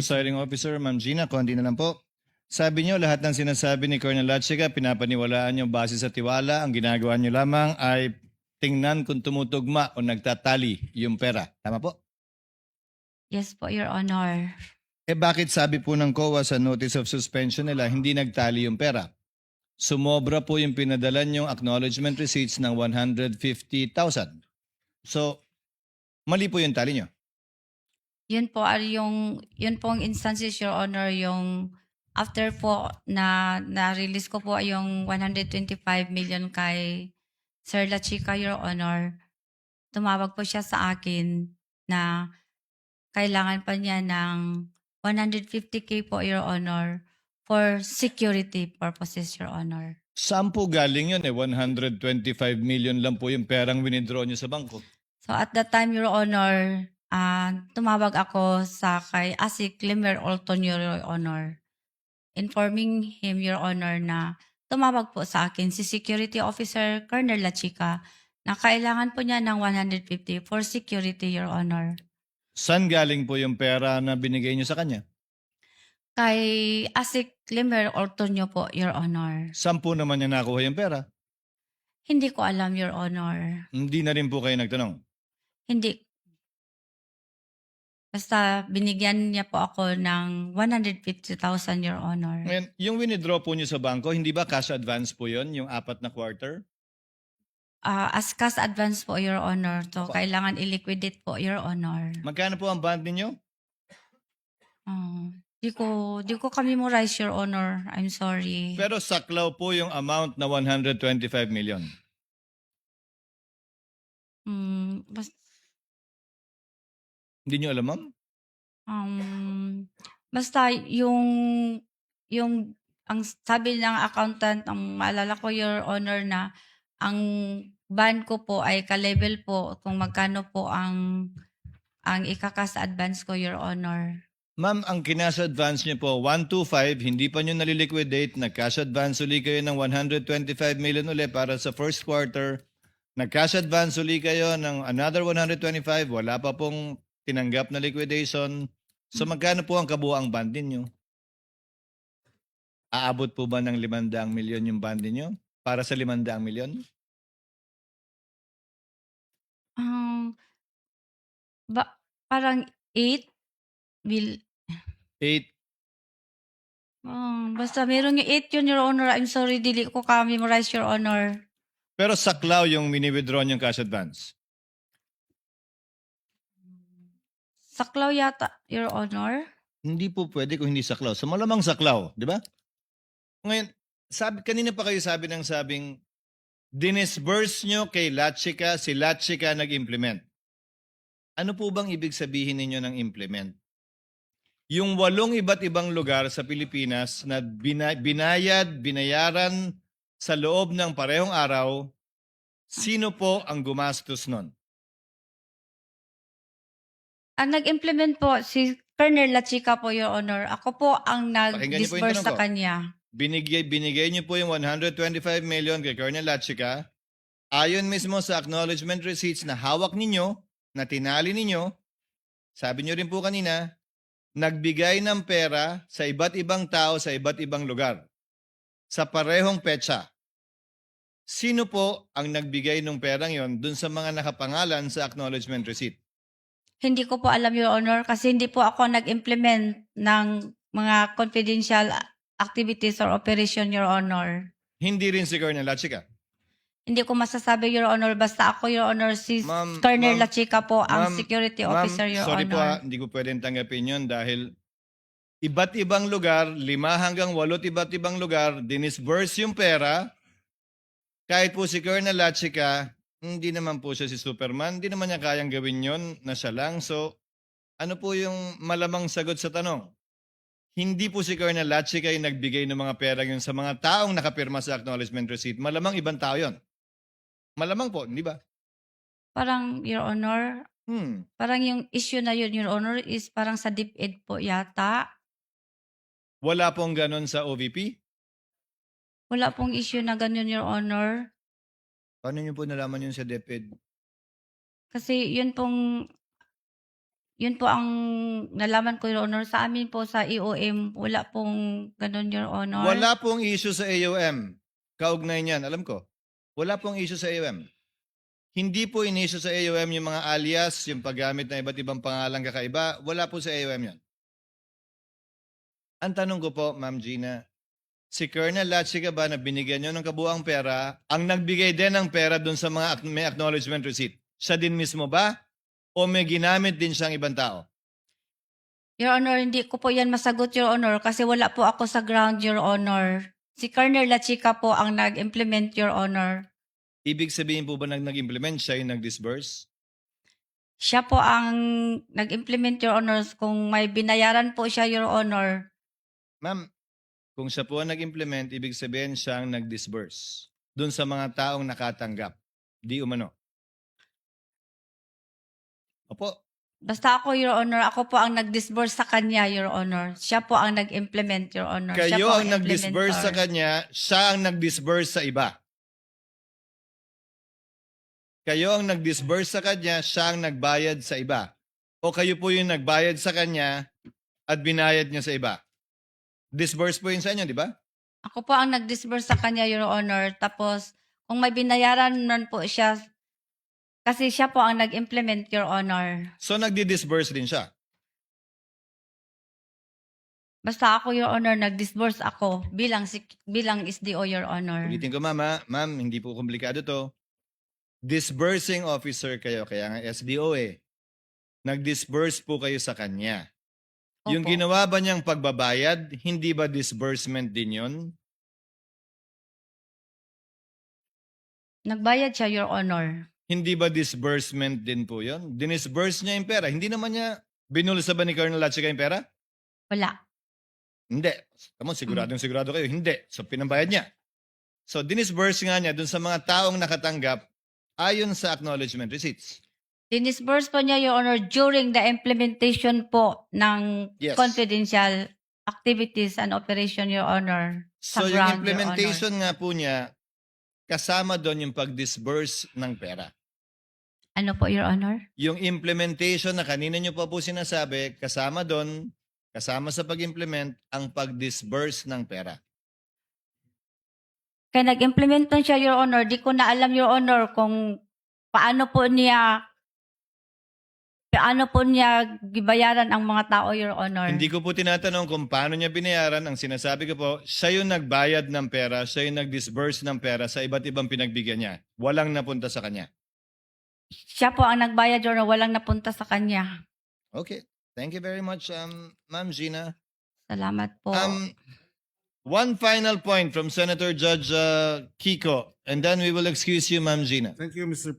Presiding Officer, Ma'am Gina, konti na lang po. Sabi niyo lahat ng sinasabi ni Colonel Latchega, pinapaniwalaan niyo base sa tiwala. Ang ginagawa niyo lamang ay tingnan kung tumutugma o nagtatali yung pera. Tama po? Yes po, Your Honor. Bakit sabi po ng COA sa notice of suspension nila hindi nagtali yung pera? Sumobra po yung pinadala niyong acknowledgement receipts ng 150,000. So, mali po yung tali niyo. Yun po yun pong instances, Your Honor, yung after po na-release ko po yung 125 million kay Sir La Chica, Your Honor, tumawag po siya sa akin na kailangan pa niya ng 150K po, Your Honor, for security purposes, Your Honor. Saan po galing yun 125 million lang po yung perang winidraw niyo sa bangko. So at that time, Your Honor, tumawag ako sa kay Asik Limer Olton, Your Honor, informing him, Your Honor, na tumawag po sa akin si Security Officer Colonel La Chica na kailangan po niya ng 150 for security, Your Honor. Saan galing po yung pera na binigay niyo sa kanya? Kay Asik Limer Olton po, Your Honor. Saan po naman niya nakuha yung pera? Hindi ko alam, Your Honor. Hindi na rin po kayo nagtanong. Hindi. Basta binigyan niya po ako ng 150,000, Your Honor. Ngayon, yung winidraw po niyo sa bangko, hindi ba cash advance po yun, yung 4 na quarter? As cash advance po, Your Honor. So, Opo. kailangan i-liquidate po, Your Honor. Magkano po ang bond ninyo? Di ko ka-memorize, Your Honor. I'm sorry. Pero saklaw po yung amount na 125 million. Basta, Hindi niyo alam, ma'am? basta ang sabi ng accountant, ang maalala ko, Your Honor, na ang ban ko po ay ka-level po kung magkano po ang ikakas advance ko, Your Honor. Ma'am, ang kinas advance niyo po, 125, hindi pa niyo naliliquidate, nag-cash advance uli kayo ng 125 million uli para sa first quarter. Nag-cash advance uli kayo ng another 125, wala pa pong tinanggap na liquidation. So magkano po ang kabuuang bond ninyo? Aabot po ba ng 500 milyon yung bond ninyo para sa 500 milyon? Parang 8 will 8. basta merong 8 yun, Your Honor. I'm sorry, dili ko ka-memorize, Your Honor. Pero saklaw yung mini-withdraw yung cash advance. Saklaw yata, Your Honor. Hindi po pwede kung hindi saklaw. So malamang saklaw, di ba? Ngayon, kanina pa kayo sabing dinisburse nyo kay Latchika, si Latchika nag-implement. Ano po bang ibig sabihin ninyo ng implement? Yung 8 iba't ibang lugar sa Pilipinas na binayaran sa loob ng parehong araw, sino po ang gumastos nun? Ang nag-implement po si Colonel La Chica po, Your Honor. Ako po ang Pakinggan niyo po yung nag-disburse tanong sa ko. kanya. Binigay niyo po yung 125 million kay Colonel Latchika. Ayon mismo sa acknowledgement receipts na hawak ninyo, na tinali ninyo, sabi niyo rin po kanina, nagbigay ng pera sa iba't ibang tao sa iba't ibang lugar. Sa parehong petsa. Sino po ang nagbigay ng perang yon dun sa mga nakapangalan sa acknowledgement receipt? Hindi ko po alam, Your Honor, kasi hindi po ako nag-implement ng mga confidential activities or operation, Your Honor. Hindi rin si Colonel Latchika. Hindi ko masasabi, Your Honor. Basta ako, Your Honor, si Ma'am, Colonel ma'am, La Chica po ang ma'am, security Ma'am, officer, Your sorry po Honor. hindi ko pwedeng tanggapin yun dahil iba't ibang lugar, 5 hanggang 8 iba't ibang lugar, dinisburse yung pera. Kahit po si Colonel Latchika, hindi naman po siya si Superman, hindi naman niya kayang gawin yon na siya lang. So, ano po yung malamang sagot sa tanong? Hindi po si Colonel Latchika yung nagbigay ng mga pera yun sa mga taong nakapirma sa acknowledgement receipt. Malamang ibang tao yon. Malamang po, hindi ba? Parang, Your Honor, parang yung issue na yun, Your Honor, is parang sa DepEd po yata. Wala pong ganon sa OVP? Wala pong issue na ganun, Your Honor. Paano niyo po nalaman yun sa DepEd? Kasi yun pong Yun po ang nalaman ko, Your Honor. Sa amin po sa EOM, wala pong ganun, Your Honor. Wala pong issue sa AOM. Kaugnay niyan, alam ko. Wala pong issue sa AOM. Hindi po in-issue sa AOM yung mga alias, yung paggamit ng iba't ibang pangalang kakaiba. Wala po sa AOM yan. Ang tanong ko po, Ma'am Gina, si Colonel Lachica ba na binigyan nyo ng kabuang pera, ang nagbigay din ng pera dun sa mga may acknowledgement receipt? Siya din mismo ba? O may ginamit din siyang ibang tao? Your Honor, hindi ko po yan masagot, Your Honor, kasi wala po ako sa ground, Your Honor. Si Colonel Lachica po ang nag-implement, Your Honor. Ibig sabihin po ba nag-implement siya yung nag-disburse? Siya po ang nag-implement, Your Honor. Kung may binayaran po siya, Your Honor. Ma'am, kung siya po ang nag-implement, ibig sabihin siya ang nag-disburse dun sa mga taong nakatanggap. Di umano. Opo. Basta ako, Your Honor, ako po ang nag-disburse sa kanya, Your Honor. Siya po ang nag-implement, Your Honor. Siya Kayo po ang nag-disburse sa implementor. kanya, siya ang nag-disburse sa iba. Kayo ang nag-disburse sa kanya, siya ang nagbayad sa iba. O kayo po yung nagbayad sa kanya at binayad niya sa iba. Disburse po yun sa inyo, di ba? Ako po ang nag-disburse sa kanya, Your Honor. Tapos, kung may binayaran man po siya, kasi siya po ang nag-implement, Your Honor. So nagdi-disburse din siya. Basta ako, Your Honor, nag-disburse ako bilang SDO, Your Honor. Ulitin ko, ma'am, hindi po komplikado to. Disbursing officer kayo, kaya nga SDO eh. Nag-disburse po kayo sa kanya. Yung Opo. ginawa ba niyang pagbabayad, hindi ba disbursement din yun? Nagbayad siya, Your Honor. Hindi ba disbursement din po yun? Dinisburse niya yung pera. Hindi naman niya binulsa ba ni Colonel Lachica yung pera? Wala. Hindi. Tamo, sigurado kayo. Hindi. So, pinambayad niya. So, dinisburse nga niya dun sa mga taong nakatanggap ayon sa acknowledgement receipts. Dinisburse po niya, Your Honor, during the implementation po ng Yes. confidential activities and operation, Your Honor. So, Sa yung ground, Your implementation nga po niya, kasama doon yung pag-disburse ng pera. Ano po, Your Honor? Yung implementation na kanina nyo pa po sinasabi, kasama doon, kasama sa pag-implement, ang pag-disburse ng pera. Kaya nag-implement man siya, Your Honor. Di ko na alam, Your Honor, kung paano po niya gibayaran ang mga tao, Your Honor. Hindi ko po tinatanong kung paano niya binayaran. Ang sinasabi ko po, siya yung nagbayad ng pera, siya yung nag-disburse ng pera sa iba't ibang pinagbigyan niya. Walang napunta sa kanya. Siya po ang nagbayad, Your Honor. Walang napunta sa kanya. Okay. Thank you very much, Ma'am Gina. Salamat po. One final point from Senator Judge Kiko, and then we will excuse you, Ma'am Gina. Thank you, Mr.